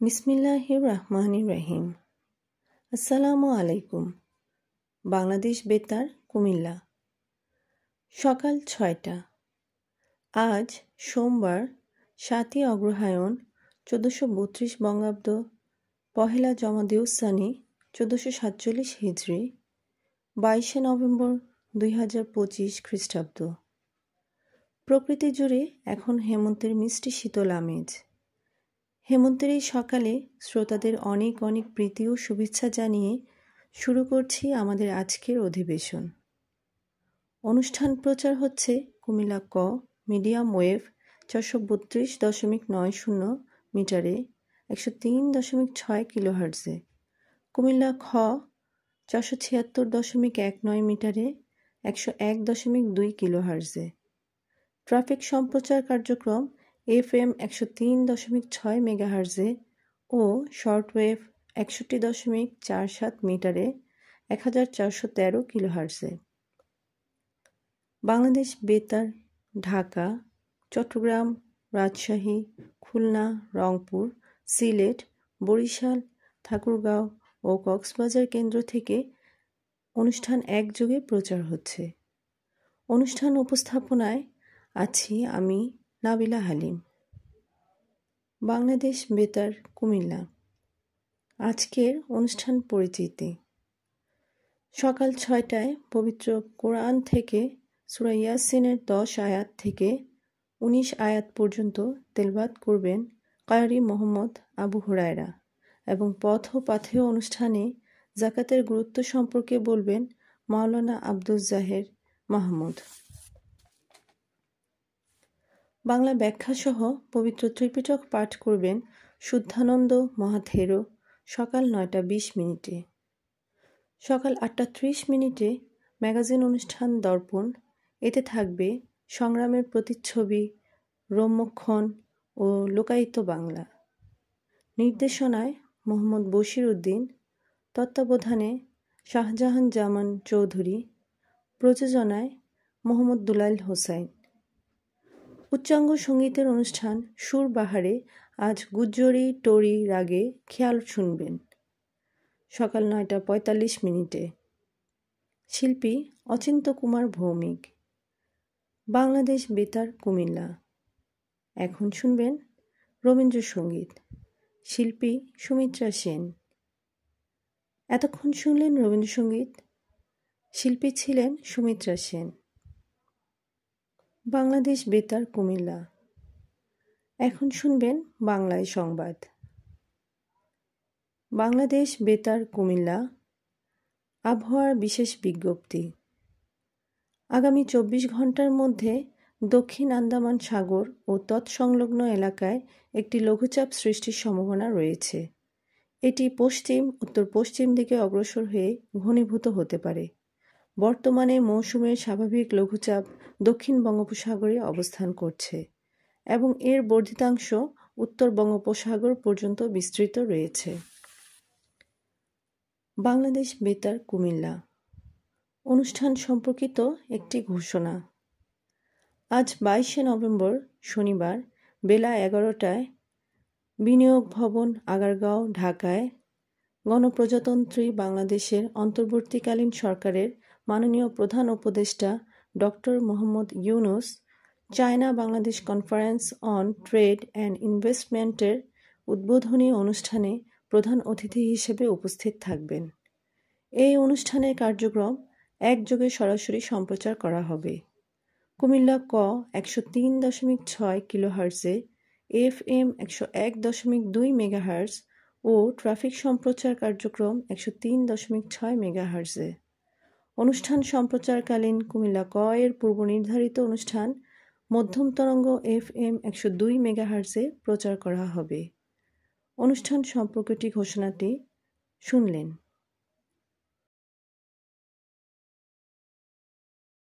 বিসমিল্লাহির রহমানির রহিম। আসসালামু আলাইকুম। বাংলাদেশ বেতার কুমিল্লা। সকাল ৬টা। আজ সোমবার ৭ই অগ্রহায়ণ ১৪৩২ বঙ্গাব্দ, পহেলা জমাদিউসানি ১৪৪৭ হিজরি, ২২শে নভেম্বর ২০২৫ খ্রিস্টাব্দ। প্রকৃতি জুড়ে এখন হেমন্তের মিষ্টি শীতল আমেজ। হেমন্তের এই সকালে শ্রোতাদের অনেক অনেক প্রীতি ও শুভেচ্ছা জানিয়ে শুরু করছি আমাদের আজকের অধিবেশন। অনুষ্ঠান প্রচার হচ্ছে কুমিল্লা ক মিডিয়াম ওয়েভ ৪৩২.৯০ মিটারে ১০৩.৬ কিলোহার্টজে, কুমিল্লা খ ৪৭৬.১৯ মিটারে ১০১.২ কিলোহার্টজে। ট্রাফিক সম্প্রচার কার্যক্রম FM ১০৩.৬ মেগাহার্জে ও শর্টওয়েভ ৬১.৪৭ মিটারে ১৪১৩ কিলোহার্জে। বাংলাদেশ বেতার ঢাকা, চট্টগ্রাম, রাজশাহী, খুলনা, রংপুর, সিলেট, বরিশাল, ঠাকুরগাঁও ও কক্সবাজার কেন্দ্র থেকে অনুষ্ঠান একযোগে প্রচার হচ্ছে। অনুষ্ঠান উপস্থাপনায় আছি আমি নাবিলা হালিম। বাংলাদেশ বেতার কুমিল্লা। আজকের অনুষ্ঠান পরিচিতি। সকাল ৬টায় পবিত্র কোরআন থেকে সূরা ইয়াসিনের ১০ আয়াত থেকে ১৯ আয়াত পর্যন্ত তেলাওয়াত করবেন কারি মোহাম্মদ আবু হুরায়রা এবং পথ ও পাথেয় অনুষ্ঠানে যাকাতের গুরুত্ব সম্পর্কে বলবেন মাওলানা আব্দুল জাহের মাহমুদ। বাংলা ব্যাখ্যাসহ পবিত্র ত্রিপিটক পাঠ করবেন শুদ্ধানন্দ মহাথেরো সকাল ৯টা ২০ মিনিটে। সকাল ৮টা ৩০ মিনিটে ম্যাগাজিন অনুষ্ঠান দর্পণ। এতে থাকবে সংগ্রামের প্রতিচ্ছবি, রম্যক্ষণ ও লোকায়িত বাংলা। নির্দেশনায় মোহাম্মদ বশির উদ্দিন, তত্ত্বাবধানে শাহজাহান জামান চৌধুরী, প্রযোজনায় মোহাম্মদ দুলাইল হোসাইন। উচ্চাঙ্গ সঙ্গীতের অনুষ্ঠান সুর বাহারে আজ গুজ্জরি টরি রাগে খেয়াল শুনবেন সকাল ৯টা ৪৫ মিনিটে। শিল্পী অচিন্ত কুমার ভৌমিক। বাংলাদেশ বেতার কুমিল্লা। এখন শুনবেন রবীন্দ্রসঙ্গীত, শিল্পী সুমিত্রা সেন। এতক্ষণ শুনলেন রবীন্দ্রসঙ্গীত, শিল্পী ছিলেন সুমিত্রা সেন। বাংলাদেশ বেতার কুমিল্লা। এখন শুনবেন বাংলায় সংবাদ। বাংলাদেশ বেতার কুমিল্লা। আবহাওয়ার বিশেষ বিজ্ঞপ্তি। আগামী ২৪ ঘন্টার মধ্যে দক্ষিণ আন্দামান সাগর ও তৎসংলগ্ন এলাকায় একটি লঘুচাপ সৃষ্টির সম্ভাবনা রয়েছে। এটি পশ্চিম উত্তর পশ্চিম দিকে অগ্রসর হয়ে ঘনীভূত হতে পারে। বর্তমানে মৌসুমের স্বাভাবিক লঘুচাপ দক্ষিণ বঙ্গোপসাগরে অবস্থান করছে এবং এর বর্ধিতাংশ উত্তর বঙ্গোপসাগর পর্যন্ত বিস্তৃত রয়েছে। বাংলাদেশ বেতার কুমিল্লা। অনুষ্ঠান সম্পর্কিত একটি ঘোষণা। আজ ২২শে নভেম্বর শনিবার বেলা ১১টায় বিনিয়োগ ভবন, আগারগাঁও, ঢাকায় গণপ্রজাতন্ত্রী বাংলাদেশের অন্তর্বর্তীকালীন সরকারের মাননীয় প্রধান উপদেষ্টা doctor Mohammad Yunus China Bangladesh conference on trade and ইনভেস্টমেন্টের উদ্বোধনী অনুষ্ঠানে প্রধান অতিথি হিসেবে উপস্থিত থাকবেন। এই অনুষ্ঠানের কার্যক্রম একযোগে সরাসরি সম্প্রচার করা হবে। কুমিল্লা ক ১০৩.৬ কিলোহার্টজে, FM ১০১.২ মেগাহার্টজ ও ট্রাফিক সম্প্রচার কার্যক্রম ১০৩.৬ মেগাহার্টজে। অনুষ্ঠান সম্প্রচারকালীন কুমিল্লা ক এর পূর্ব নির্ধারিত অনুষ্ঠান মধ্যম তরঙ্গ FM ১০২ মেগাহার্টজে প্রচার করা হবে। অনুষ্ঠান সম্পর্কিত ঘোষণাটি শুনলেন।